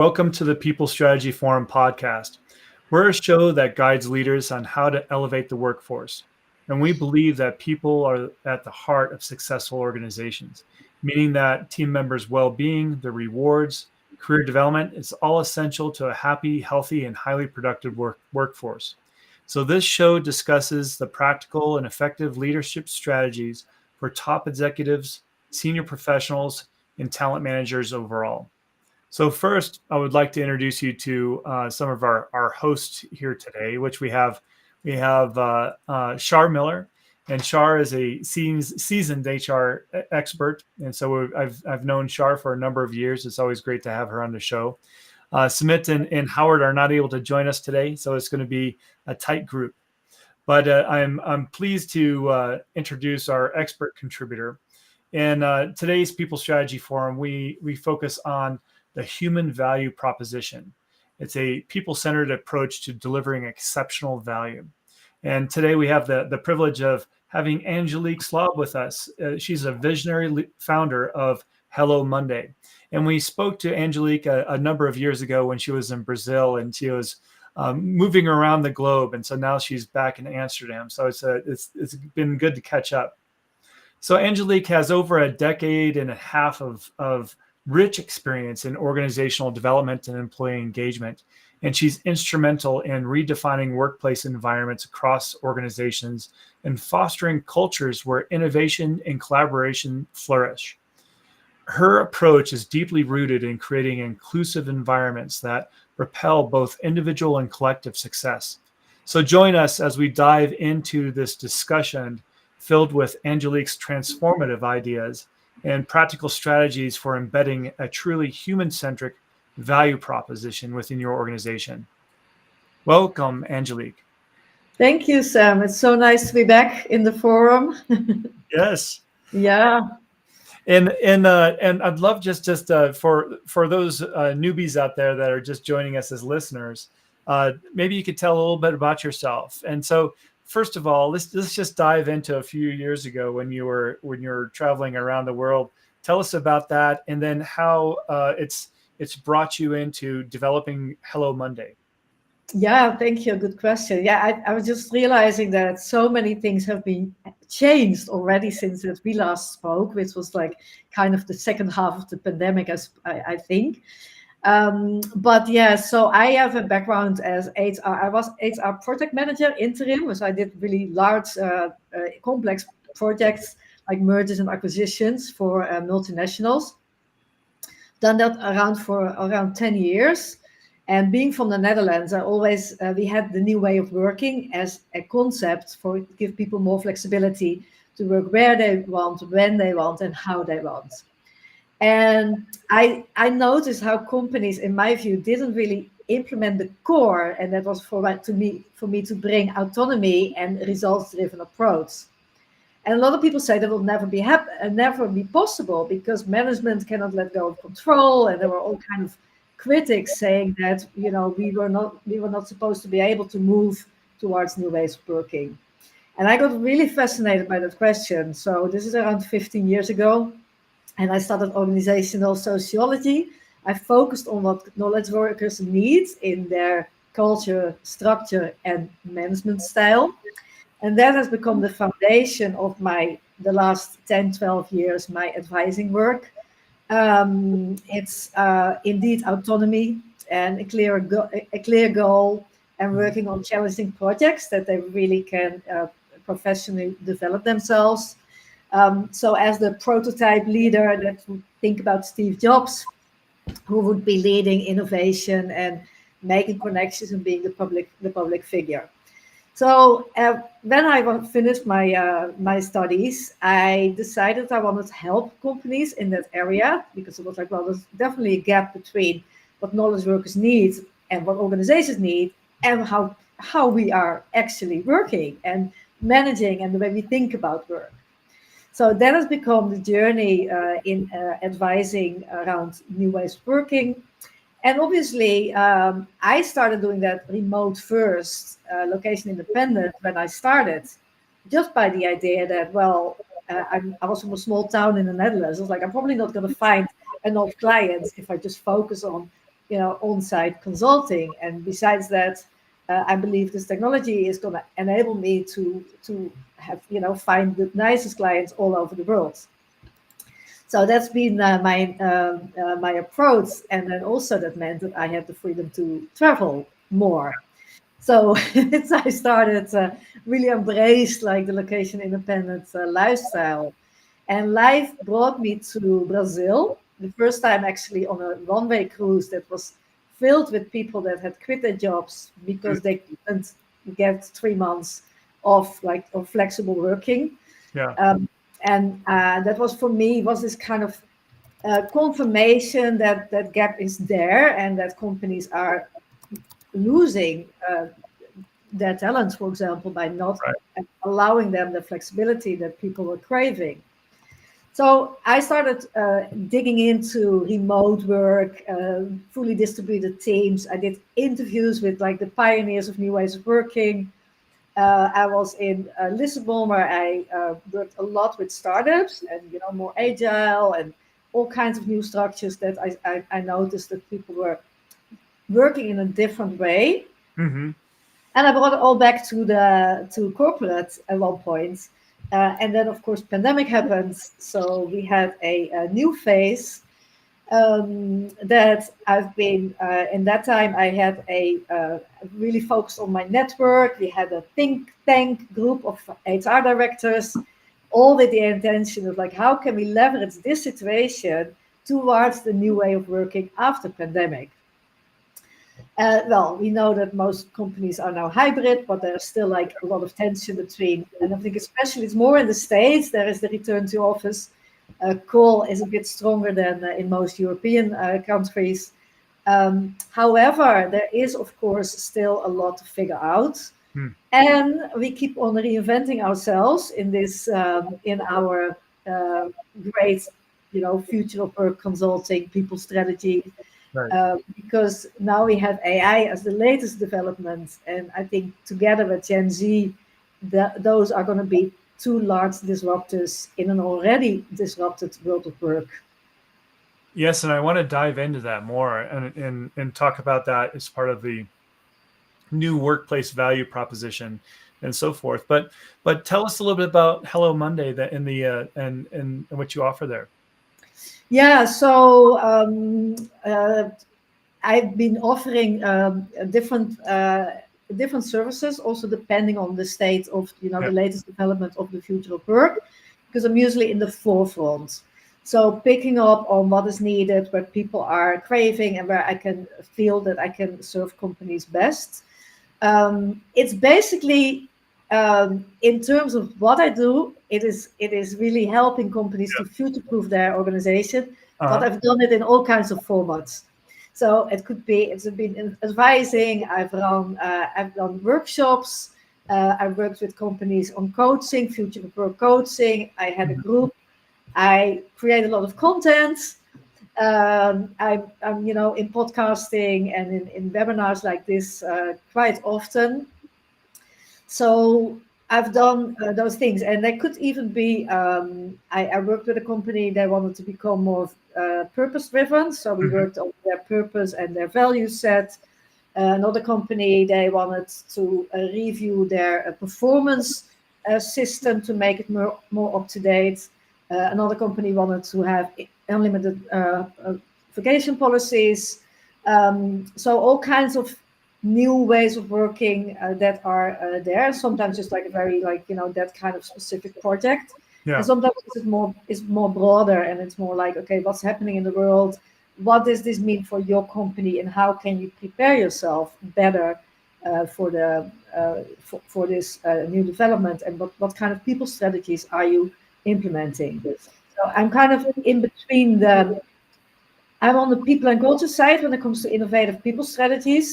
Welcome to the People Strategy Forum podcast. We're a show that guides leaders on how to elevate the workforce. And we believe that people are at the heart of successful organizations, meaning that team members' well being, their rewards, career development is all essential to a happy, healthy, and highly productive workforce. So, this show discusses the practical and effective leadership strategies for top executives, senior professionals, and talent managers overall. So first, I would like to introduce you to some of our hosts here today, which we have Shar Miller, and Shar is a seasoned HR expert, and so I've known Shar for a number of years. It's always great to have her on the show. Sumit and Howard are not able to join us today, so it's going to be a tight group. But I'm pleased to introduce our expert contributor. In today's People Strategy Forum, we focus on the human value proposition. It's a people-centered approach to delivering exceptional value. And today we have the privilege of having Angelique Slob with us. She's a visionary founder of Hello Monday. And we spoke to Angelique a number of years ago when she was in Brazil, and she was moving around the globe. And so now she's back in Amsterdam. So it's been good to catch up. So Angelique has over a decade and a half of rich experience in organizational development and employee engagement, and she's instrumental in redefining workplace environments across organizations and fostering cultures where innovation and collaboration flourish. Her approach is deeply rooted in creating inclusive environments that propel both individual and collective success. So join us as we dive into this discussion filled with Angelique's transformative ideas and practical strategies for embedding a truly human-centric value proposition within your organization. Welcome, Angelique. Thank you, Sam. It's so nice to be back in the forum. Yes. Yeah. And I'd love just for those newbies out there that are just joining us as listeners, maybe you could tell a little bit about yourself. And so, first of all, let's just dive into a few years ago when you were traveling around the world. Tell us about that, and then how it's brought you into developing Hello Monday. Yeah, thank you. Good question. Yeah, I was just realizing that so many things have been changed already since that we last spoke, which was like kind of the second half of the pandemic, as I think. But yeah, so I have a background as HR. I was HR project manager interim, so I did really large, complex projects like mergers and acquisitions for multinationals. Done that for around 10 years. And being from the Netherlands, I always we had the new way of working as a concept for give people more flexibility to work where they want, when they want, and how they want. And I noticed how companies, in my view, didn't really implement the core, and that was for me to bring autonomy and results-driven approach. And a lot of people say that will never be possible because management cannot let go of control, and there were all kind of critics saying that we were not supposed to be able to move towards new ways of working. And I got really fascinated by that question. So this is around 15 years ago. And I studied organizational sociology. I focused on what knowledge workers need in their culture, structure, and management style. And that has become the foundation of the last 10, 12 years, my advising work. It's indeed autonomy and a clear goal, and working on challenging projects that they really can professionally develop themselves. So as the prototype leader, that would think about Steve Jobs, who would be leading innovation and making connections and being the public figure. So when I finished my studies, I decided I wanted to help companies in that area because it was like, well, there's definitely a gap between what knowledge workers need and what organizations need, and how we are actually working and managing and the way we think about work. So that has become the journey in advising around new ways of working. And obviously, I started doing that remote first, location independent when I started, just by the idea that, well, I was from a small town in the Netherlands. I was like, I'm probably not going to find enough clients if I just focus on on-site consulting. And besides that, I believe this technology is going to enable me to have find the nicest clients all over the world. So that's been my approach, and then also that meant that I had the freedom to travel more. So I started really embraced like the location independent lifestyle, and life brought me to Brazil. The first time actually on a one-way cruise that was filled with people that had quit their jobs because they couldn't get 3 months of flexible working. Yeah. And that was for me was this kind of confirmation that that gap is there and that companies are losing their talents, for example, by not Right. allowing them the flexibility that people were craving. So I started digging into remote work, fully distributed teams. I did interviews with like the pioneers of new ways of working. I was in Lisbon, where I worked a lot with startups and more agile and all kinds of new structures that I noticed that people were working in a different way. Mm-hmm. And I brought it all back to corporate at one point. And then, of course, pandemic happened. So we had a new phase that I've been, in that time, I had really focused on my network. We had a think tank group of HR directors, all with the intention of like, how can we leverage this situation towards the new way of working after pandemic? Well, we know that most companies are now hybrid, but there's still like a lot of tension between, and I think especially it's more in the States, there is the return to office call is a bit stronger than in most European countries. However, there is, of course, still a lot to figure out. Hmm. And we keep on reinventing ourselves in this, in our great, future of work consulting, people strategy, Right. because now we have AI as the latest development, and I think together with Gen Z, those are going to be two large disruptors in an already disrupted world of work. Yes, and I want to dive into that more and talk about that as part of the new workplace value proposition and so forth. But tell us a little bit about Hello Monday that in the and what you offer there. Yeah, so I've been offering different services, also depending on the state of Yeah. the latest development of the future of work, because I'm usually in the forefront. So picking up on what is needed, where people are craving, and where I can feel that I can serve companies best. It's basically in terms of what I do, it is really helping companies to future-proof their organization. But Uh-huh. I've done it in all kinds of formats. So it's been advising. I've done workshops. I've worked with companies on coaching, future of work coaching. I had a group. I create a lot of content. I'm in podcasting and in webinars like this quite often. So I've done those things, and they could even be. I worked with a company. They wanted to become more purpose-driven, so we Mm-hmm. worked on their purpose and their value set. Another company, they wanted to review their performance system to make it more up to date. Another company wanted to have unlimited vacation policies. So all kinds of new ways of working that are there. Sometimes just like a very that kind of specific project, and Yeah. sometimes it's more broader, and it's more like, okay, what's happening in the world? What does this mean for your company, and how can you prepare yourself better for this new development, and what kind of people strategies are you implementing? So I'm kind of in between I'm on the people and culture side when it comes to innovative people strategies,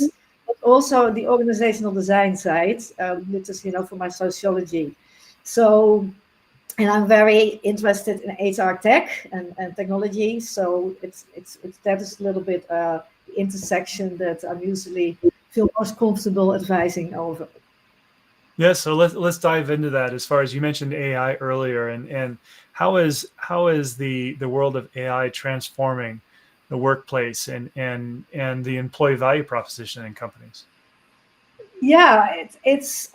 but also the organizational design side, which is, for my sociology. So, and I'm very interested in HR tech and technology. So it's that is a little bit the intersection that I'm usually feel most comfortable advising over. Yeah, so let's dive into that. As far as you mentioned AI earlier, and how is the world of AI transforming the workplace and the employee value proposition in companies? Yeah, it's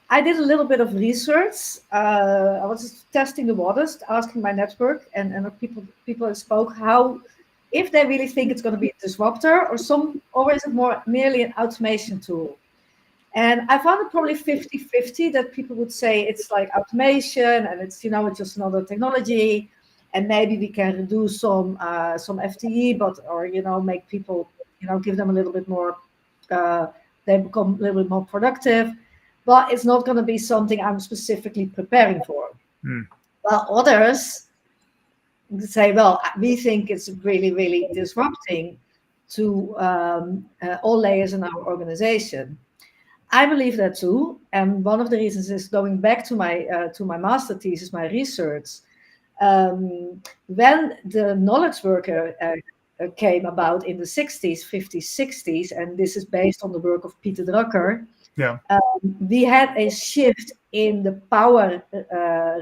I did a little bit of research. I was just testing the waters, asking my network and people that spoke how if they really think it's going to be a disruptor or is it more merely an automation tool. And I found it probably 50-50 that people would say it's like automation and it's, it's just another technology. And maybe we can reduce some FTE, but, or, make people, give them a little bit more, they become a little bit more productive. But it's not going to be something I'm specifically preparing for. Mm. While others say, well, we think it's really, really disrupting to all layers in our organization. I believe that too, and one of the reasons is going back to my master thesis, my research. When the knowledge worker came about in the 60s, 50s, 60s, and this is based on the work of Peter Drucker, Yeah. we had a shift in the power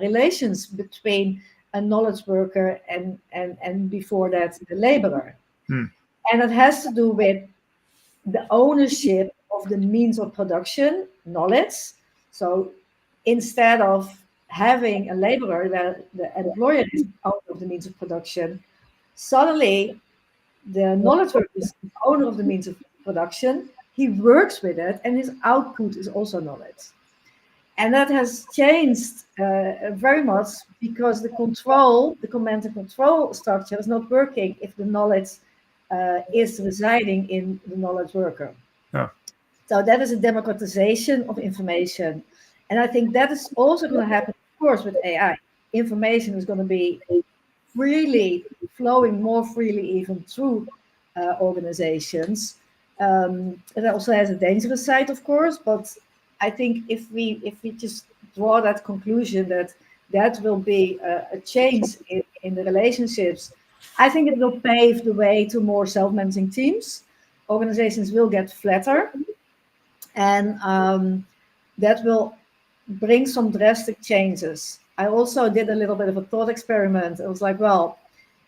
relations between a knowledge worker and before that the laborer. Mm. And it has to do with the ownership of the means of production, knowledge. So instead of having a laborer where the employer is owner of the means of production, suddenly the knowledge worker is the owner of the means of production. He works with it, and his output is also knowledge. And that has changed very much because the command and control structure is not working if the knowledge is residing in the knowledge worker. Oh. So that is a democratization of information. And I think that is also going to happen, of course, with AI. Information is going to be freely flowing more freely even through organizations. It also has a dangerous side, of course, but I think if we just draw that conclusion that will be a change in the relationships, I think it will pave the way to more self-managing teams. Organizations will get flatter, and that will bring some drastic changes. I also did a little bit of a thought experiment. It was like, well,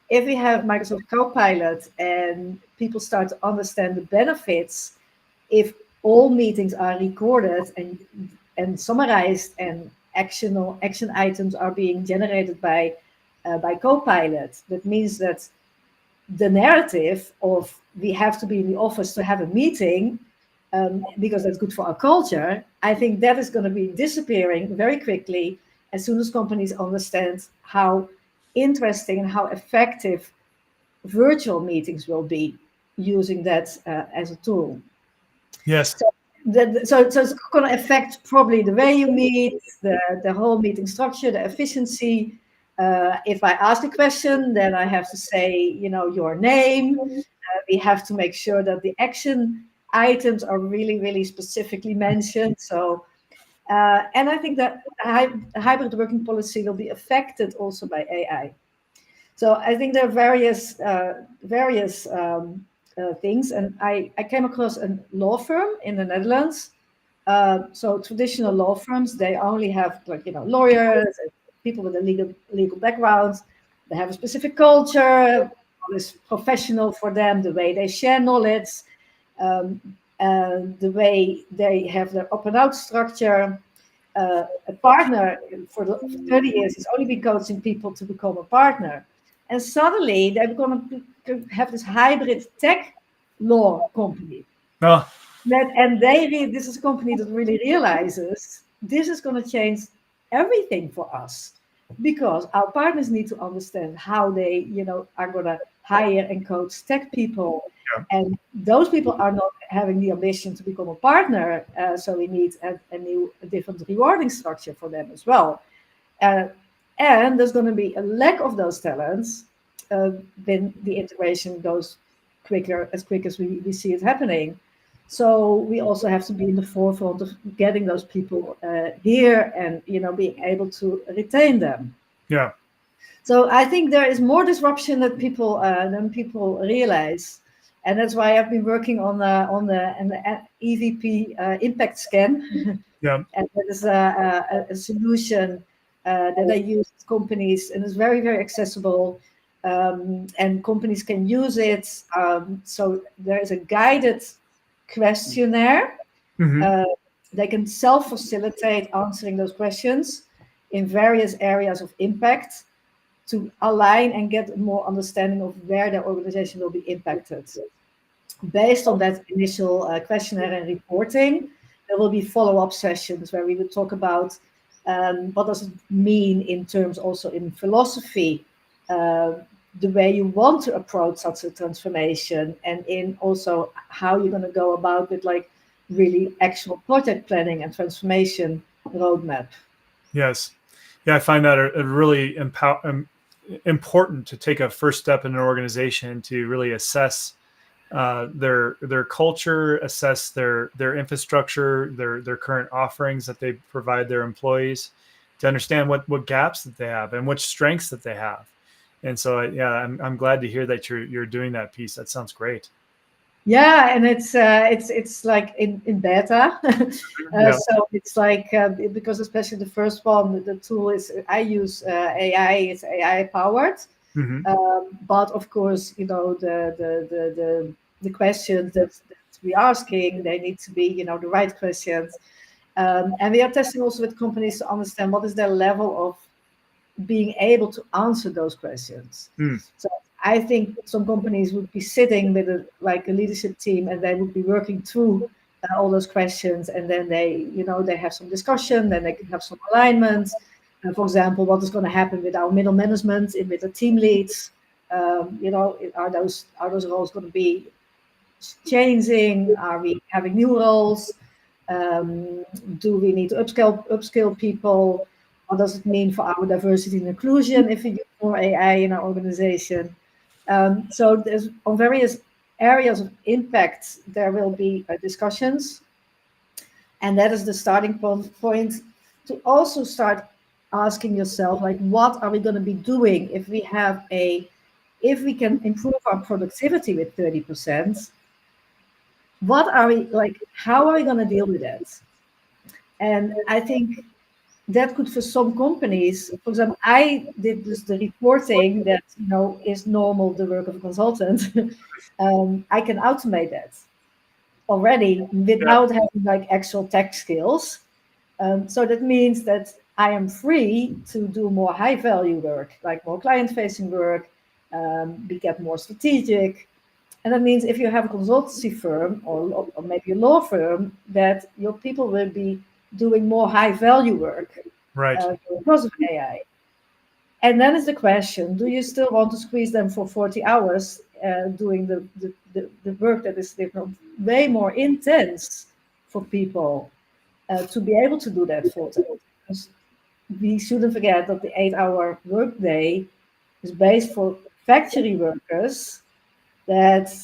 if we have Microsoft Copilot and people start to understand the benefits, if all meetings are recorded and summarized and action items are being generated by Copilot, that means that the narrative of we have to be in the office to have a meeting because that's good for our culture, I think that is going to be disappearing very quickly as soon as companies understand how interesting and how effective virtual meetings will be using that as a tool. Yes. So it's going to affect probably the way you meet, the whole meeting structure, the efficiency. If I ask a question, then I have to say, your name. We have to make sure that the action items are really, really specifically mentioned. So, and I think that hybrid working policy will be affected also by AI. So I think there are various things, and I came across a law firm in the Netherlands. So traditional law firms, they only have lawyers, and people with a legal background. They have a specific culture. It's professional for them, the way they share knowledge, the way they have their up and out structure. A partner for 30 years has only been coaching people to become a partner. And suddenly they're going to have this hybrid tech law company. Oh. And this is a company that really realizes this is going to change everything for us, because our partners need to understand how they, are going to hire and coach tech people. Yeah. And those people are not having the ambition to become a partner. So we need a different rewarding structure for them as well. And there's going to be a lack of those talents when the integration goes as quick as we see it happening. So we also have to be in the forefront of getting those people here and, being able to retain them. Yeah. So I think there is more disruption than people realize. And that's why I've been working on the EVP impact scan. Yeah. And that is a solution that I use with companies, and it's very, very accessible. and companies can use it. So there is a guided questionnaire. Hmm. They can self-facilitate answering those questions in various areas of impact to align and get more understanding of where their organization will be impacted. Based on that initial questionnaire and reporting, there will be follow-up sessions where we will talk about what does it mean in terms also in philosophy, uh, the way you want to approach such a transformation, and in also how you're going to go about with like really actual project planning and transformation roadmap. Yes. Yeah, I find that a really important to take a first step in an organization to really assess their culture, assess their infrastructure, their current offerings that they provide their employees, to understand what gaps that they have and which strengths that they have. And so, yeah, I'm glad to hear that you're doing that piece. That sounds great. Yeah, and it's like in beta, Yeah. so it's like because especially the first one, the tool is I use AI. It's AI powered, Hmm. but of course, you know the questions that we're asking, they need to be the right questions, and we are testing also with companies to understand what is their level of being able to answer those questions. Mm. So I think some companies would be sitting with a leadership team and they would be working through all those questions, and then they have some discussion, then they can have some alignment. For example, what is going to happen with our middle management, with the team leads? Are those roles going to be changing? Are we having new roles? Do we need to upskill people? What does it mean for our diversity and inclusion if we use more AI in our organization? So there's on various areas of impact, there will be discussions, and that is the starting point to also start asking yourself, like, what are we going to be doing if we can improve our productivity with 30%? What are we like? How are we going to deal with that? And I think that could, for some companies, for example, I did this, the reporting that is normal, the work of a consultant. I can automate that already Yeah. without having like actual tech skills. So that means that I am free to do more high value work, like more client facing work, we get more strategic. And that means if you have a consultancy firm or maybe a law firm, that your people will be doing more high value work Right. because of AI. And then is the question, do you still want to squeeze them for 40 hours doing the work that is way more intense for people to be able to do that full time? Because we shouldn't forget that the 8-hour workday is based for factory workers that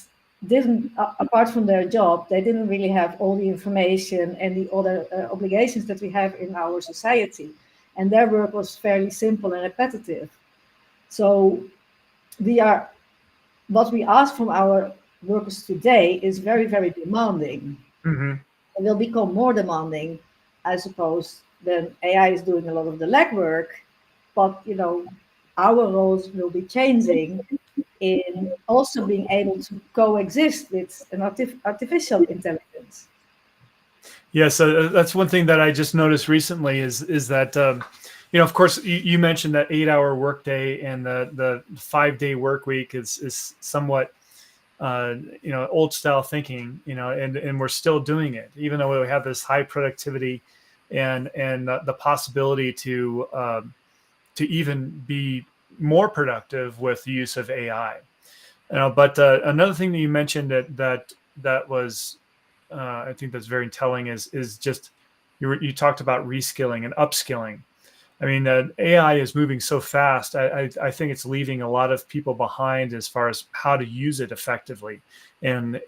didn't, apart from their job, they didn't really have all the information and the other obligations that we have in our society. And their work was fairly simple and repetitive. So we are, what we ask from our workers today is very, very demanding. Hmm. It will become more demanding, I suppose, then AI is doing a lot of the legwork, but our roles will be changing in also being able to coexist with an artificial intelligence. Yes, that's one thing that I just noticed recently is that of course you mentioned that 8-hour workday and the 5-day work week is somewhat old style thinking, and we're still doing it even though we have this high productivity and the possibility to even be more productive with the use of AI. But another thing that you mentioned that was I think that's very telling is just you talked about reskilling and upskilling. I mean, AI is moving so fast. I think it's leaving a lot of people behind as far as how to use it effectively, and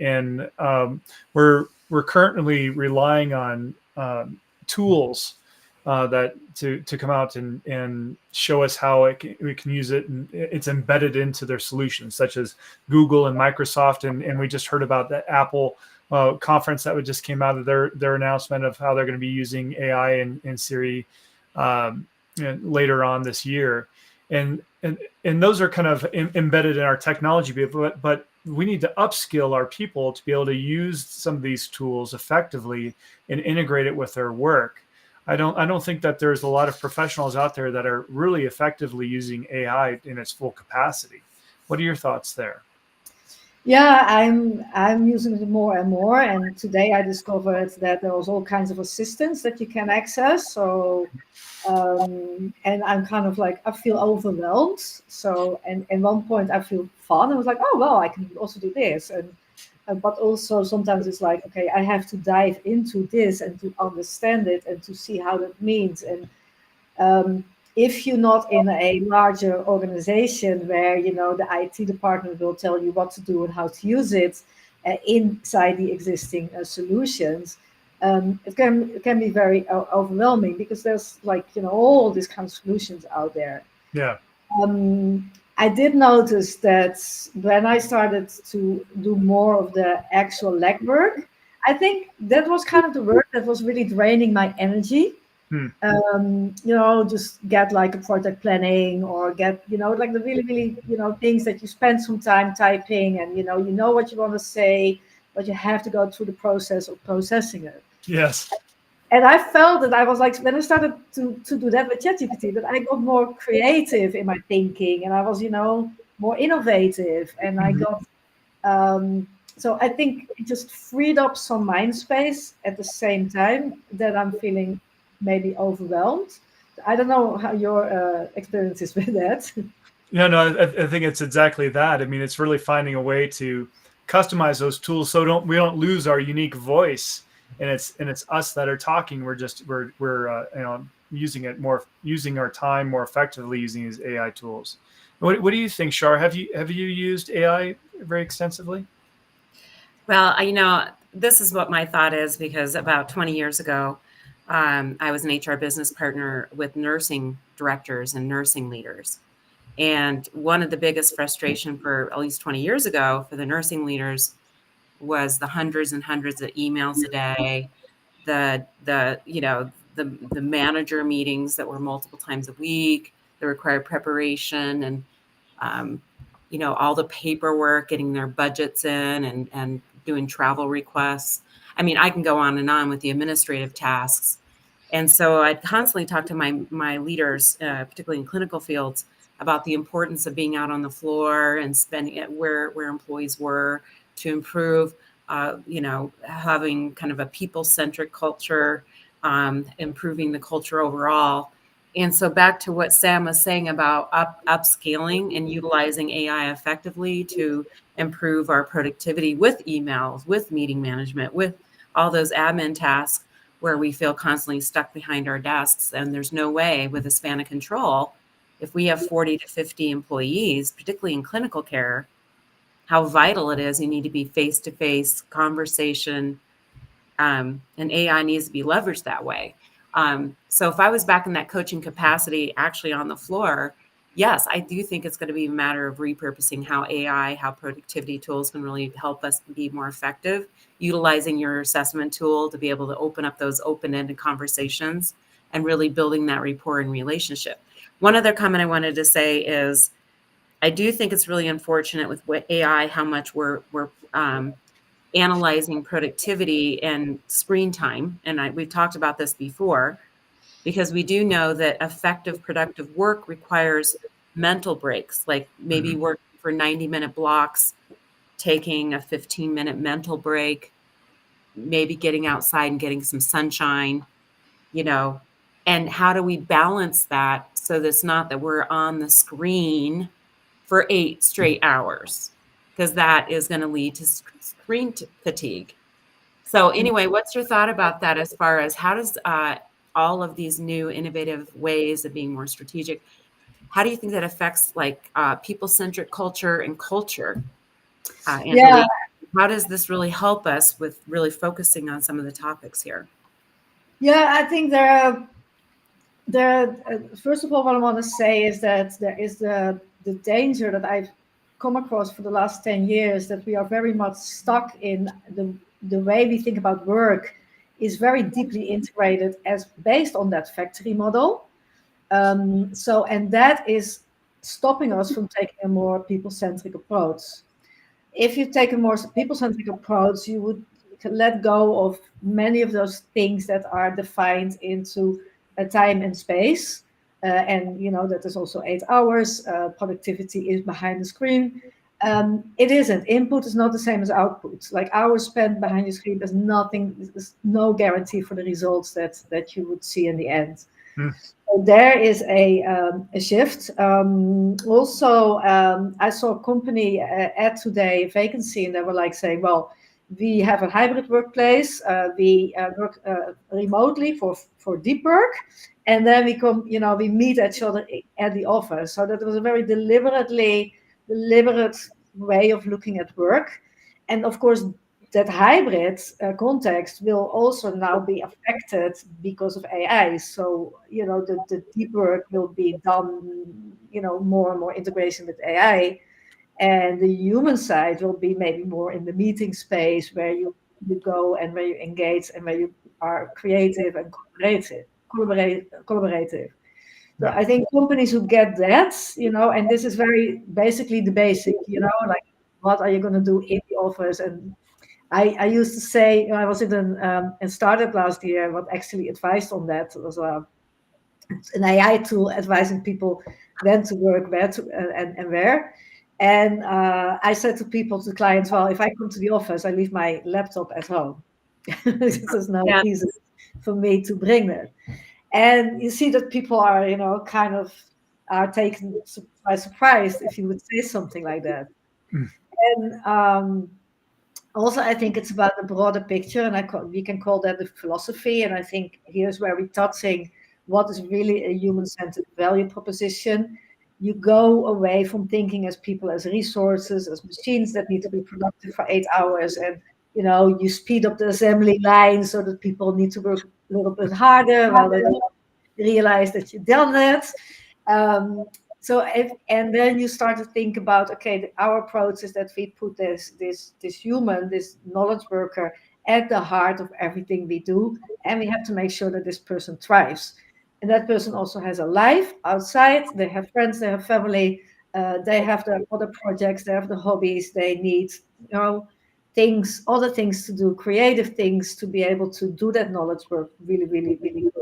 we're currently relying on tools that to come out and show us how we can use it, and it's embedded into their solutions, such as Google and Microsoft, and we just heard about the Apple conference that just came out of their announcement of how they're going to be using AI and Siri. And later on this year, and and those are kind of embedded in our technology, but we need to upskill our people to be able to use some of these tools effectively and integrate it with their work. I don't think that there's a lot of professionals out there that are really effectively using AI in its full capacity. What are your thoughts there? Yeah, I'm using it more and more, and today I discovered that there was all kinds of assistants that you can access. So, and I'm kind of like I feel overwhelmed. So, and at one point I feel fun. I was like, oh well, I can also do this, and but also sometimes it's like, okay, I have to dive into this and to understand it and to see how that means. And um, if you're not in a larger organization where the IT department will tell you what to do and how to use it inside the existing solutions, it can be very overwhelming because there's like all these kind of solutions out there. Yeah. I did notice that when I started to do more of the actual legwork, I think that was kind of the work that was really draining my energy. Hmm. Just get like a project planning or get, like the really, really, things that you spend some time typing and, you know what you want to say, but you have to go through the process of processing it. Yes. And I felt that I was like, when I started to do that with ChatGPT, that I got more creative in my thinking and I was, more innovative and I Mhm. got, so I think it just freed up some mind space at the same time that I'm feeling maybe overwhelmed. I don't know how your experience is with that. Yeah, no, I think it's exactly that. I mean, it's really finding a way to customize those tools so we don't lose our unique voice, and it's us that are talking. We're using our time more effectively using these AI tools. What do you think, Shar? Have you used AI very extensively? Well, this is what my thought is because about 20 years ago, I was an HR business partner with nursing directors and nursing leaders. And one of the biggest frustration for at least 20 years ago for the nursing leaders was the hundreds and hundreds of emails a day, the manager meetings that were multiple times a week, that required preparation and um, all the paperwork, getting their budgets in and doing travel requests. I mean, I can go on and on with the administrative tasks. And so I constantly talk to my leaders, particularly in clinical fields, about the importance of being out on the floor and spending it where employees were to improve, having kind of a people-centric culture, improving the culture overall. And so back to what Sam was saying about upscaling and utilizing AI effectively to improve our productivity with emails, with meeting management, with all those admin tasks where we feel constantly stuck behind our desks. And there's no way with a span of control, if we have 40 to 50 employees, particularly in clinical care, how vital it is. You need to be face-to-face conversation, and AI needs to be leveraged that way. So if I was back in that coaching capacity, actually on the floor, yes, I do think it's going to be a matter of repurposing how productivity tools can really help us be more effective, utilizing your assessment tool to be able to open up those open-ended conversations and really building that rapport and relationship. One other comment I wanted to say is I do think it's really unfortunate with AI how much we're analyzing productivity and screen time. And we've talked about this before because we do know that effective, productive work requires mental breaks, like maybe Mhm. working for 90-minute blocks, taking a 15-minute mental break, maybe getting outside and getting some sunshine, you know. And how do we balance that so that it's not that we're on the screen for 8 straight hours? Because that is going to lead to screen fatigue. So anyway, what's your thought about that as far as how does all of these new innovative ways of being more strategic, how do you think that affects like people-centric culture and culture, Yeah, Angelique? How does this really help us with really focusing on some of the topics here? yeah, I think first of all, what I want to say is that there is the danger that I've come across for the last 10 years that we are very much stuck in the way we think about work is very deeply integrated as based on that factory model. And that is stopping us from taking a more people-centric approach. If you take a more people-centric approach, you would let go of many of those things that are defined into a time and space. And that is also 8 hours. Productivity is behind the screen. It isn't. Input is not the same as output. Like hours spent behind your screen, there's no guarantee for the results that you would see in the end. So there is a shift. Also, I saw a company add today a vacancy, and they were like saying, well, we have a hybrid workplace. We work remotely for deep work, and then we meet each other at the office. So that was a very deliberate way of looking at work. And of course, that hybrid context will also now be affected because of AI. So, the deep work will be done, more and more integration with AI. And the human side will be maybe more in the meeting space where you go and where you engage and where you are creative and collaborative. So I think companies who get that, and this is very basically the basic, like what are you going to do in the office? And I used to say, I was in a startup last year, what actually advised on that was an AI tool advising people when to work, where to, and where. And I said to clients, well, if I come to the office, I leave my laptop at home. There's no reason for me to bring it. And you see that people are, kind of are taken by surprise if you would say something like that. And also, I think it's about the broader picture, and we can call that the philosophy. And I think here's where we're touching what is really a human-centered value proposition. You go away from thinking as people as resources, as machines that need to be productive for 8 hours, and you speed up the assembly line so that people need to work a little bit harder while they don't realize that you've done that. And then you start to think about, okay, our approach is that we put this human, this knowledge worker at the heart of everything we do, and we have to make sure that this person thrives. And that person also has a life outside. They have friends, they have family, they have their other projects, they have the hobbies, they need, other things to do, creative things to be able to do that knowledge work really, really, really good.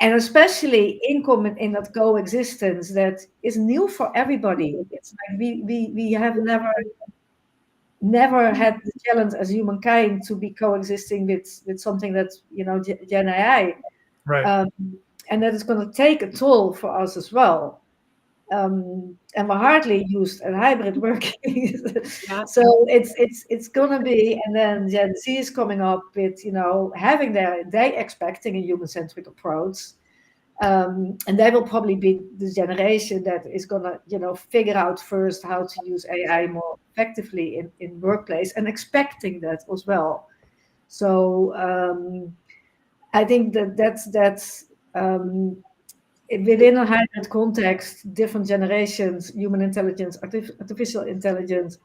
And especially in that coexistence that is new for everybody. It's like we have never had the challenge as humankind to be coexisting with something that's Gen AI, Right. And that is going to take a toll for us as well. And we're hardly used at hybrid working. So it's gonna be, and then Gen Z is coming up with having they expecting a human-centric approach. And they will probably be the generation that is gonna figure out first how to use AI more effectively in workplace, and expecting that as well. So I think that's within a hybrid context, different generations, human intelligence, artificial intelligence,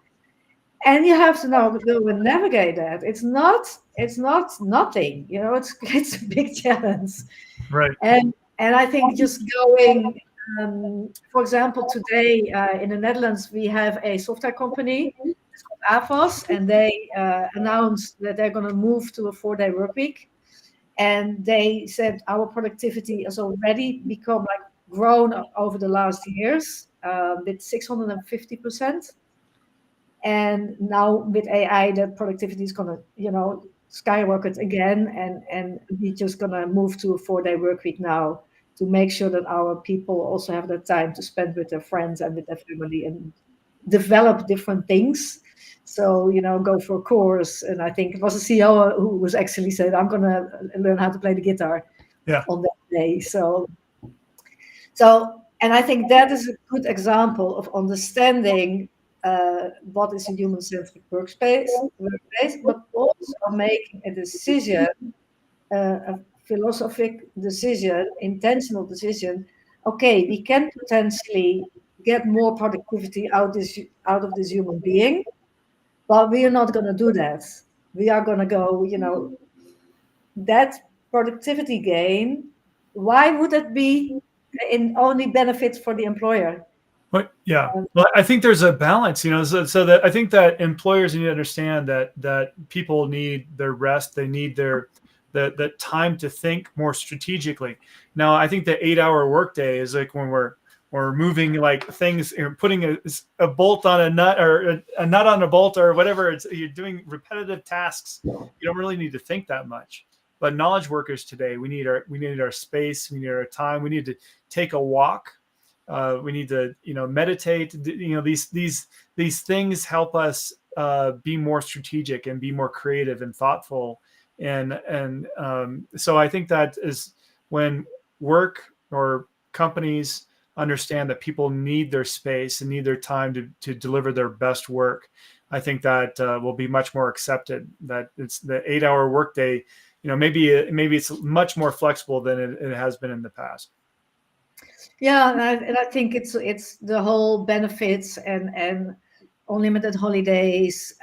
and you have to now go and navigate that. It's not nothing, it's a big challenge. Right. And I think just going, for example, today in the Netherlands, we have a software company, it's called AFOS, and they announced that they're going to move to a 4-day work week. And they said our productivity has already become grown over the last years with 650%. And now with AI, that productivity is going to, skyrocket again. And we're just going to move to a 4-day work week now to make sure that our people also have the time to spend with their friends and with their family and develop different things. So, go for a course. And I think it was a CEO who was actually said, I'm going to learn how to play the guitar on that day. So, and I think that is a good example of understanding what is a human-centric workplace, but also making a decision, a philosophic decision, intentional decision. Okay, we can potentially get more productivity out of this human being, but we are not going to do that. We are going to go, that productivity gain. Why would it be in only benefits for the employer? Well, I think there's a balance, so that I think that employers need to understand that people need their rest. They need the time to think more strategically. Now, I think the 8-hour workday is like when we're moving like things, putting a bolt on a nut, or a nut on a bolt, or whatever. You're doing repetitive tasks. You don't really need to think that much. But knowledge workers today, we need our space, we need our time, we need to take a walk. We need to, meditate. These things help us be more strategic and be more creative and thoughtful. And so I think that is when work or companies understand that people need their space and need their time to deliver their best work. I think that will be much more accepted. That it's the 8-hour workday. Maybe it's much more flexible than it has been in the past. Yeah, and I think it's the whole benefits and unlimited holidays,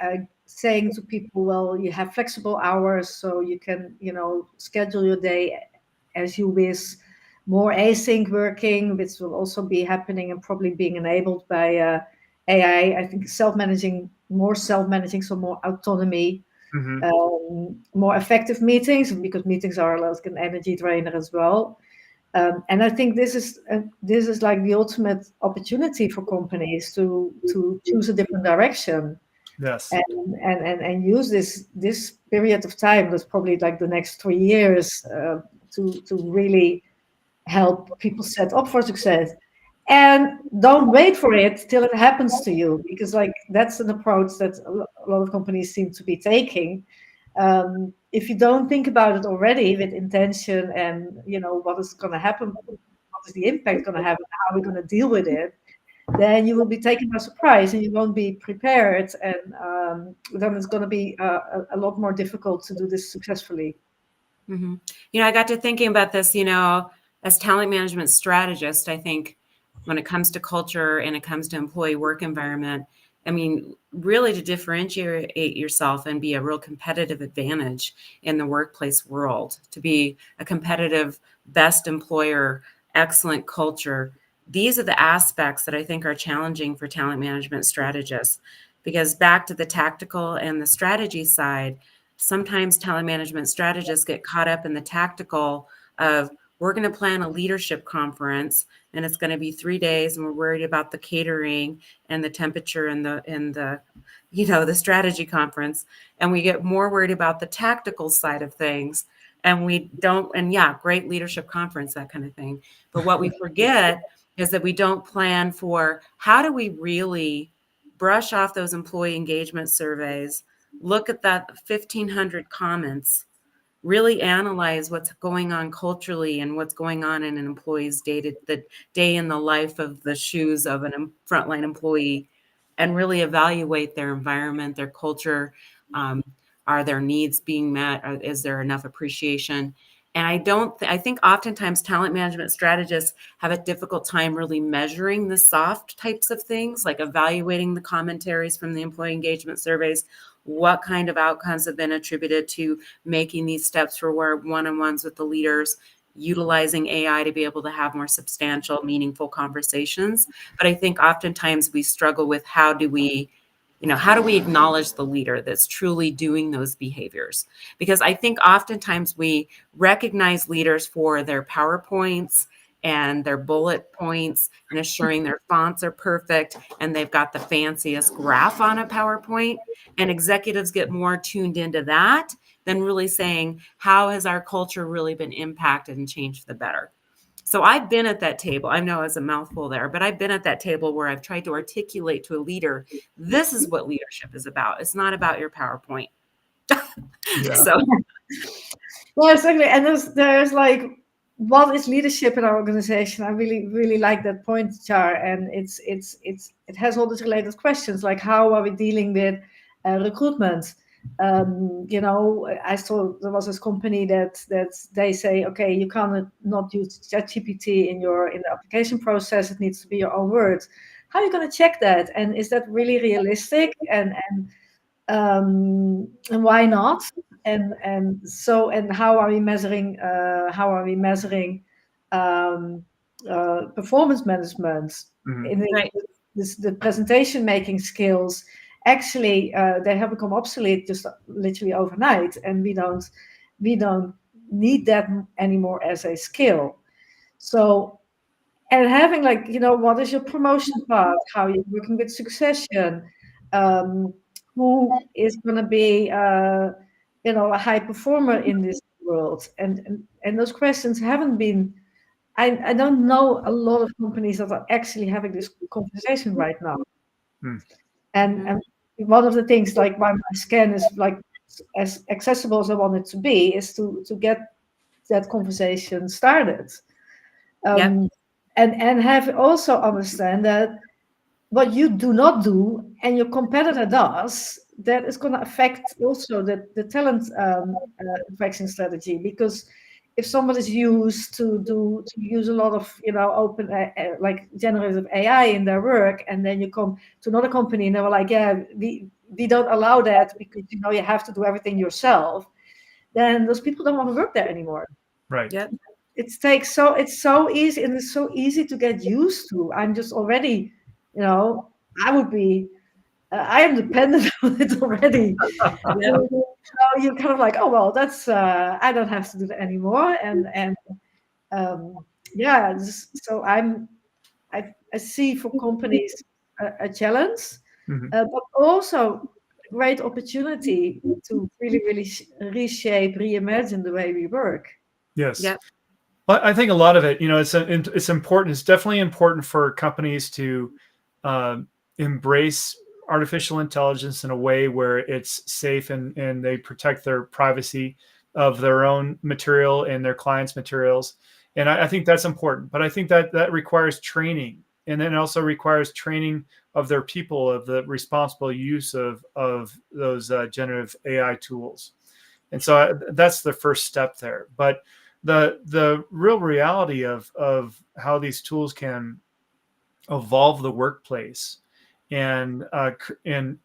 saying to people, well, you have flexible hours, so you can, schedule your day as you wish. More async working, which will also be happening and probably being enabled by AI. I think more self-managing, so more autonomy. More effective meetings, because meetings are like an energy drainer as well. And I think this is like the ultimate opportunity for companies to choose a different direction. Yes. And use this period of time, that's probably like the next 3 years, to really help people set up for success. And don't wait for it till it happens to you, because like that's an approach that a lot of companies seem to be taking. If you don't think about it already with intention, and what is going to happen, what is the impact going to have, how we're going to deal with it, then you will be taken by surprise and you won't be prepared, and then it's going to be a lot more difficult to do this successfully. Mm-hmm. I got to thinking about this, as talent management strategist. I think when it comes to culture and it comes to employee work environment, I mean, really to differentiate yourself and be a real competitive advantage in the workplace world, to be a competitive best employer, excellent culture. These are the aspects that I think are challenging for talent management strategists, because back to the tactical and the strategy side, sometimes talent management strategists get caught up in the tactical of, we're going to plan a leadership conference and it's going to be 3 days, and we're worried about the catering and the temperature and the the strategy conference, and we get more worried about the tactical side of things, and we don't, and yeah, great leadership conference, that kind of thing. But what we forget is that we don't plan for, how do we really brush off those employee engagement surveys, look at that 1,500 comments, really analyze what's going on culturally and what's going on in an employee's the day in the life of the shoes of a frontline employee, and really evaluate their environment, their culture. Are their needs being met? Is there enough appreciation? And I think oftentimes talent management strategists have a difficult time really measuring the soft types of things, like evaluating the commentaries from the employee engagement surveys. What kind of outcomes have been attributed to making these steps for one-on-ones with the leaders, utilizing AI to be able to have more substantial, meaningful conversations. But I think oftentimes we struggle with, how do we acknowledge the leader that's truly doing those behaviors? Because I think oftentimes we recognize leaders for their PowerPoints and their bullet points and assuring their fonts are perfect and they've got the fanciest graph on a PowerPoint. And executives get more tuned into that than really saying, how has our culture really been impacted and changed for the better? So I've been at that table. I know it's a mouthful there, but I've been at that table where I've tried to articulate to a leader, this is what leadership is about. It's not about your PowerPoint. Yeah. So, well, exactly. And there's like, what is leadership in our organization? I really, really like that point, Char. And it has all these related questions, like how are we dealing with recruitment? I saw there was this company that they say, okay, you cannot not use ChatGPT in the application process. It needs to be your own words. How are you going to check that? And is that really realistic? And why not? And how are we measuring performance management? in Right. the presentation making skills, actually they have become obsolete just literally overnight, and we don't need that anymore as a skill. So, and having, like, what is your promotion path, how you're working with succession, um, who is going to be a high performer in this world, and those questions haven't been. I don't know a lot of companies that are actually having this conversation right now. Mm. And one of the things, like, why my scan is like as accessible as I want it to be, is to get that conversation started. Yep. And have also understand that what you do not do and your competitor does, that is going to affect also the talent attraction strategy. Because if somebody's used to use a lot of open like generative AI in their work, and then you come to another company and they were like, yeah, we don't allow that because you have to do everything yourself, then those people don't want to work there anymore. Right. Yep. It's so easy, and it's so easy to get used to. I'm just already, I would be, I am dependent on it already. Yep. So you're kind of like, oh well, that's I don't have to do that anymore, and yeah. So I see for companies a challenge, Mhm. but also a great opportunity to really reshape, reimagine the way we work. Yes. Yep. Well, I think a lot of it, it's important. It's definitely important for companies to embrace artificial intelligence in a way where it's safe, and they protect their privacy of their own material and their clients' materials. And I think that's important. But I think that requires training, and then it also requires training of their people, of the responsible use of those generative AI tools. And so that's the first step there. But the real reality of how these tools can evolve the workplace and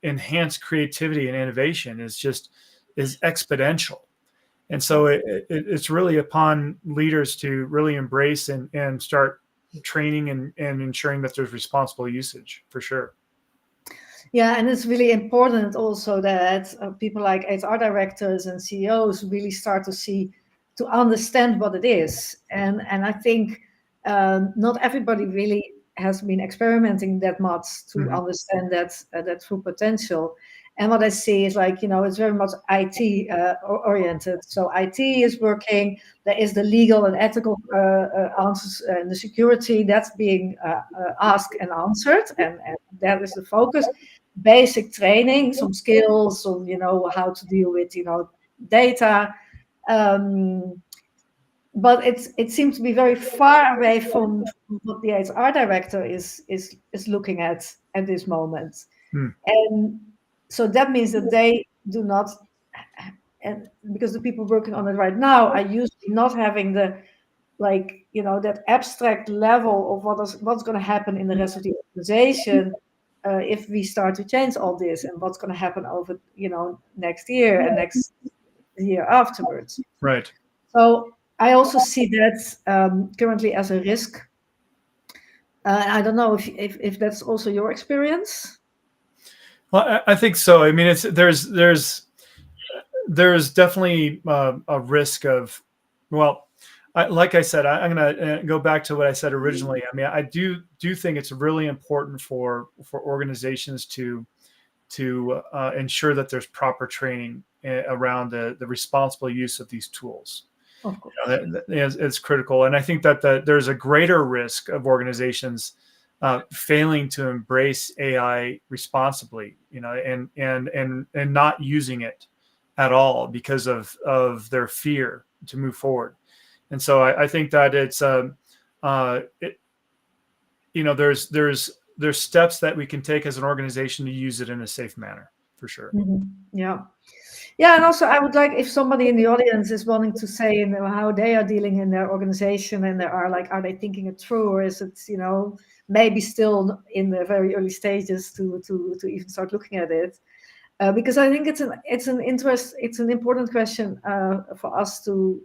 enhance creativity and innovation is exponential. And so it's really upon leaders to really embrace and start training and ensuring that there's responsible usage, for sure. Yeah, and it's really important also that people like HR directors and CEOs really start to understand what it is. And I think not everybody really has been experimenting that much to Mhm. understand that full potential. And what I see is, like, it's very much IT oriented. So IT is working. There is the legal and ethical answers, and the security that's being asked and answered, and that is the focus. Basic training, some skills on how to deal with data, but it seems to be very far away from what the HR director is looking at this moment. Hmm. And so that means that they do not, and because the people working on it right now are usually not having the, like, that abstract level of what's going to happen in the rest of the organization if we start to change all this, and what's going to happen over next year and next year afterwards. Right. So I also see that currently as a risk. I don't know if that's also your experience. Well, I think so. I mean, there's definitely a risk of, well, like I said, I'm going to go back to what I said originally. I mean, I do think it's really important for organizations to ensure that there's proper training around the responsible use of these tools. Of course. It's critical, and I think that there's a greater risk of organizations failing to embrace AI responsibly, and not using it at all because of their fear to move forward. And so I think that it's there's steps that we can take as an organization to use it in a safe manner, for sure. Mm-hmm. Yeah, and also I would like, if somebody in the audience is wanting to say how they are dealing in their organization, and are they thinking it through, or is it maybe still in the very early stages to even start looking at it? Because I think it's an important question for us to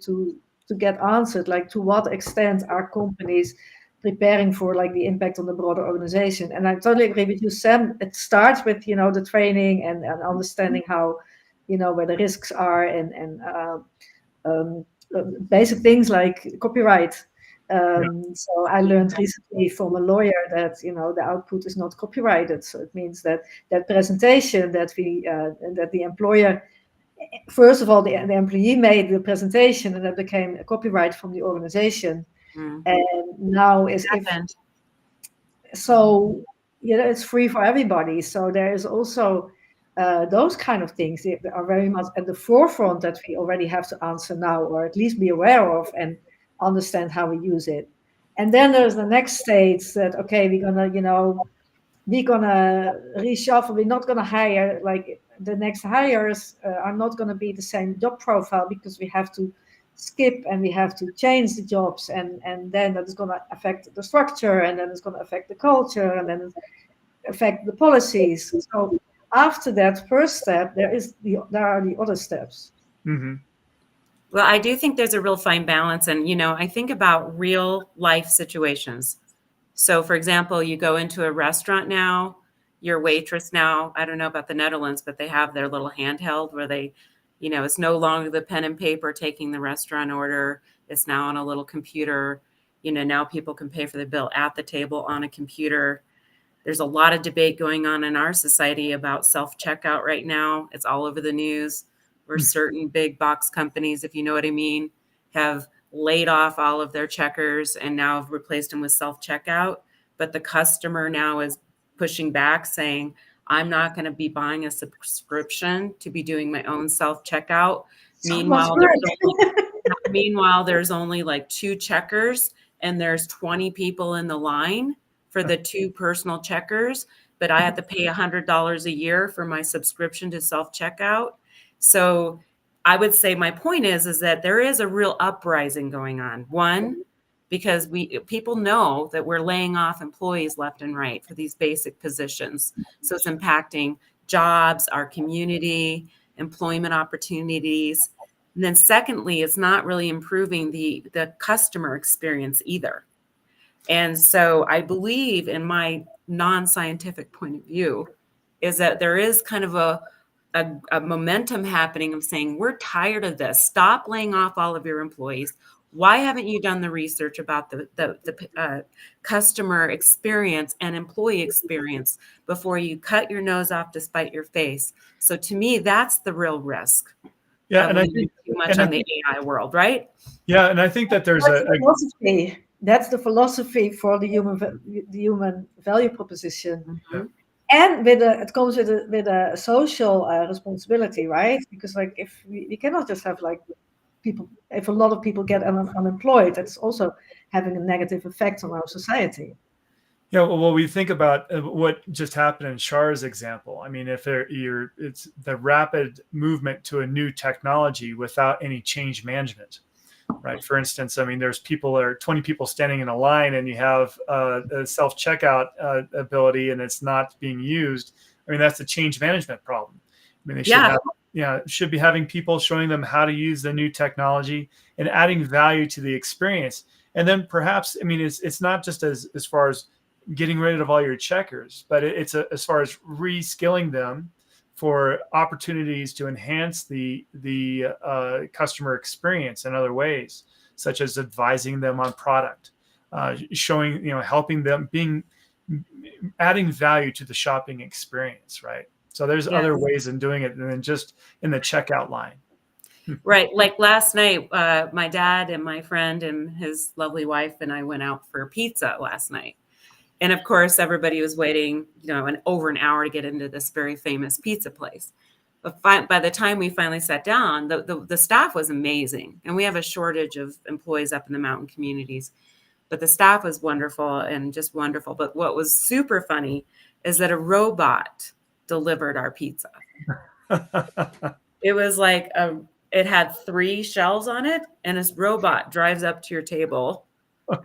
get answered. Like, to what extent are companies preparing for like the impact on the broader organization. And I totally agree with you, Sam. It starts with, the training and understanding how, where the risks are and basic things like copyright. So I learned recently from a lawyer that the output is not copyrighted. So it means that presentation that the employer, first of all, the employee made the presentation, and that became a copyright from the organization. And now it's free for everybody. So there is also those kind of things that are very much at the forefront that we already have to answer now, or at least be aware of and understand how we use it. And then there's the next stage that, okay, we're gonna reshuffle. We're not gonna hire, like the next hires are not gonna be the same job profile, because we have to skip and we have to change the jobs, and then that is going to affect the structure, and then it's going to affect the culture, and then affect the policies. So after that first step, there are the other steps. Mm-hmm. Well, I do think there's a real fine balance. And, I think about real life situations. So, for example, you go into a restaurant now, your waitress now, I don't know about the Netherlands, but they have their little handheld where they, it's no longer the pen and paper taking the restaurant order. It's now on a little computer. Now people can pay for the bill at the table on a computer. There's a lot of debate going on in our society about self-checkout right now. It's all over the news, where certain big box companies, if you know what I mean, have laid off all of their checkers and now have replaced them with self-checkout. But the customer now is pushing back, saying, I'm not going to be buying a subscription to be doing my own self-checkout. Meanwhile, there's only like 2 checkers and there's 20 people in the line for the 2 personal checkers, but I have to pay $100 a year for my subscription to self-checkout. So I would say my point is that there is a real uprising going on. One, because people know that we're laying off employees left and right for these basic positions. So it's impacting jobs, our community, employment opportunities. And then secondly, it's not really improving the customer experience either. And so I believe, in my non-scientific point of view, is that there is kind of a momentum happening of saying, we're tired of this. Stop laying off all of your employees. Why haven't you done the research about the customer experience and employee experience before you cut your nose off to spite your face? So to me, that's the real risk. Yeah, and I think too much on the AI world, right? Yeah, and I think that there's a philosophy. That's the philosophy for the human value proposition. Mm-hmm. And it comes with a social responsibility, right? Because like if we cannot just have like people, if a lot of people get unemployed, that's also having a negative effect on our society. Yeah, well, we think about what just happened in Char's example. I mean, if it's the rapid movement to a new technology without any change management, right? For instance, I mean, there's 20 people standing in a line, and you have a self-checkout ability, and it's not being used. I mean, that's a change management problem. I mean, they should be having people showing them how to use the new technology and adding value to the experience. And then perhaps, I mean, it's not just as far as getting rid of all your checkers, but it's as far as reskilling them for opportunities to enhance the customer experience in other ways, such as advising them on product, showing, helping them, adding value to the shopping experience, right? So there's other ways in doing it than just in the checkout line. Right. Like last night, my dad and my friend and his lovely wife and I went out for pizza last night. And of course, everybody was waiting, over an hour to get into this very famous pizza place. But by the time we finally sat down, the staff was amazing. And we have a shortage of employees up in the mountain communities. But the staff was wonderful and just wonderful. But what was super funny is that a robot delivered our pizza. It was like it had 3 shelves on it, and this robot drives up to your table.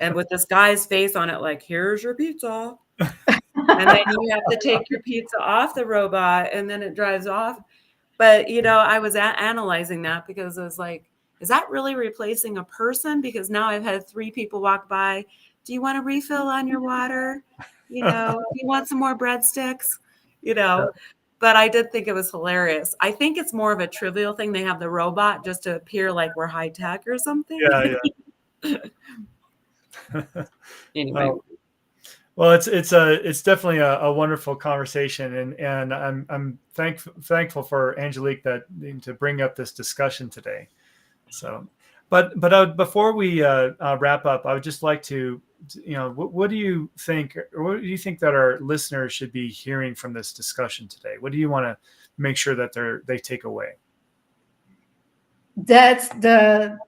And with this guy's face on it, like, here's your pizza. And then you have to take your pizza off the robot, and then it drives off. But, I was analyzing that because I was like, is that really replacing a person? Because now I've had 3 people walk by, do you want a refill on your water? You know, do you want some more breadsticks? You know, but I did think it was hilarious. I think it's more of a trivial thing. They have the robot just to appear like we're high tech or something. Yeah, Anyway. Well, it's definitely a wonderful conversation, and I'm thankful for Angelique to bring up this discussion today. So, but before we wrap up, I would just like to, what do you think, or what do you think that our listeners should be hearing from this discussion today? What do you want to make sure that they take away? That the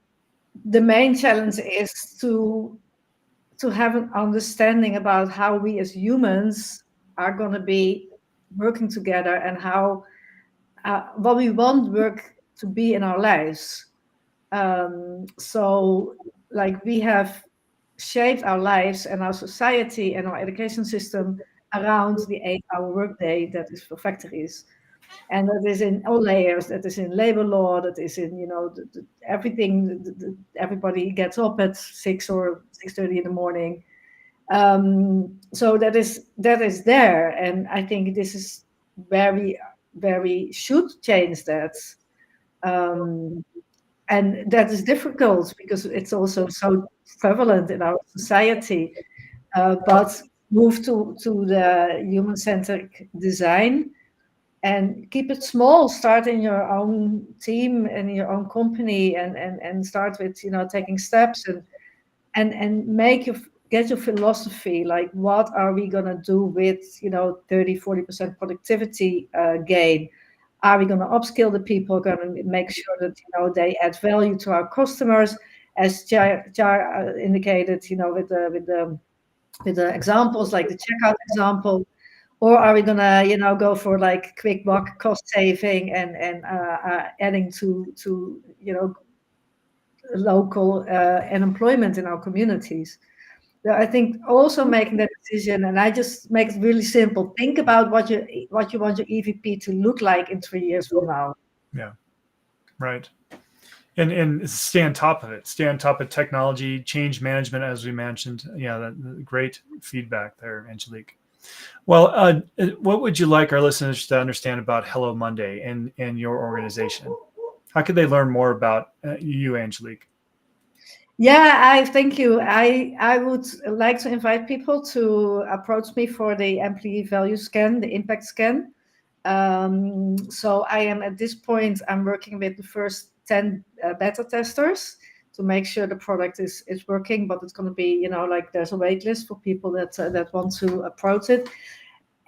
main challenge is to have an understanding about how we as humans are going to be working together, and how what we want work to be in our lives. So, like, we have shaped our lives and our society and our education system around the 8-hour workday that is for factories. And that is in all layers. That is in labor law. That is in, everything. Everybody gets up at 6 or 6:30 in the morning. So that is there, and I think this is where we should change that. And that is difficult because it's also so prevalent in our society. But move to the human-centric design and keep it small. Start in your own team and your own company, and start with taking steps, and get your philosophy, like, what are we going to do with 30-40% productivity gain? Are we going to upskill the people? Going to make sure that they add value to our customers, as Jar indicated, with the examples like the checkout example? Or are we going to go for like quick buck cost saving, and adding to local unemployment in our communities? I think also making that decision, and I just make it really simple. Think about what you want your EVP to look like in 3 years from now. Yeah, right. And stay on top of it. Stay on top of technology, change management, as we mentioned. Yeah, great feedback there, Angelique. Well, what would you like our listeners to understand about Hello Monday and your organization? How could they learn more about you, Angelique? Yeah, I thank you. I would like to invite people to approach me for the employee value scan, the impact scan. So I am at this point, I'm working with the first 10 beta testers to make sure the product is working, but it's going to be, like, there's a wait list for people that want to approach it.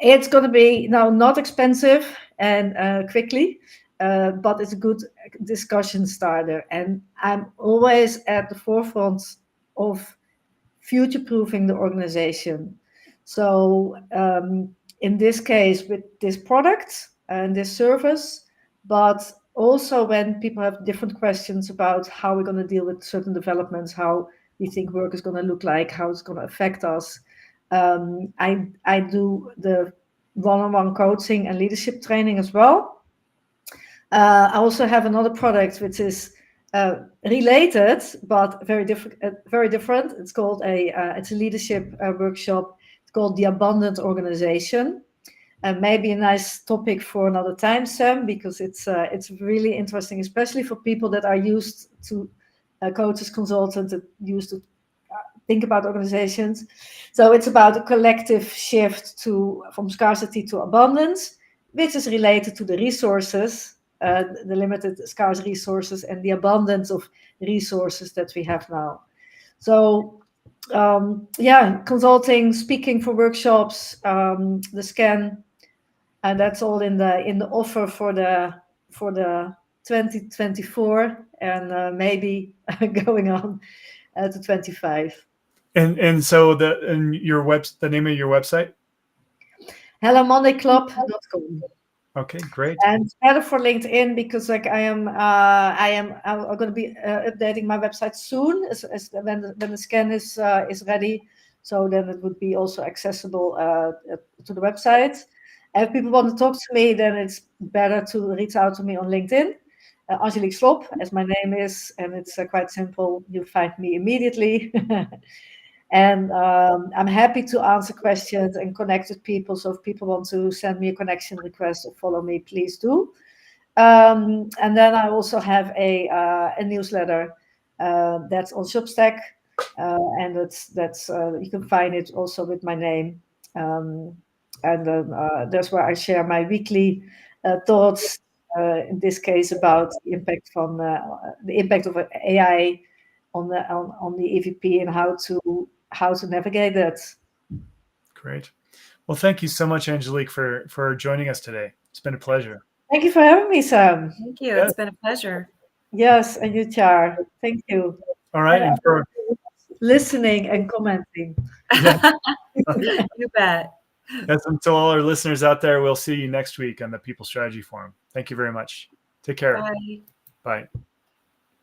It's going to be not expensive and quickly, but it's a good discussion starter. And I'm always at the forefront of future-proofing the organization. So in this case, with this product and this service, but also when people have different questions about how we're going to deal with certain developments, how we think work is going to look like, how it's going to affect us. I do the one-on-one coaching and leadership training as well. I also have another product which is related but very different. It's called it's a leadership workshop. It's called the Abundant Organization, and maybe a nice topic for another time, Sam, because it's really interesting, especially for people that are used to coaches, consultants that used to think about organizations. So it's about a collective shift from scarcity to abundance, which is related to the resources, the limited scarce resources, and the abundance of resources that we have now. So consulting, speaking for workshops, the scan, and that's all in the offer for the 2024, and maybe going on to 25. And so the name of your website? HelloMondayClub.com. Okay, great. And it's better for LinkedIn because, like, I'm going to be updating my website soon, as when the scan is ready. So then it would be also accessible to the website. And if people want to talk to me, then it's better to reach out to me on LinkedIn. Angelique Slob, as my name is, and it's quite simple. You find me immediately. And I'm happy to answer questions and connect with people. So if people want to send me a connection request or follow me, please do. And then I also have a newsletter that's on Substack, and that's you can find it also with my name. And that's where I share my weekly thoughts. In this case, about the impact of AI on the EVP and how to navigate that. Great. Well, thank you so much, Angelique, for joining us today. It's been a pleasure. Thank you for having me, Sam. Thank you. Yeah. It's been a pleasure. Yes, and you, Char. Thank you. All right. And And for listening and commenting. yeah, You bet. that's until all our listeners out there, we'll see you next week on the People Strategy Forum. Thank you very much. Take care. Bye. Bye.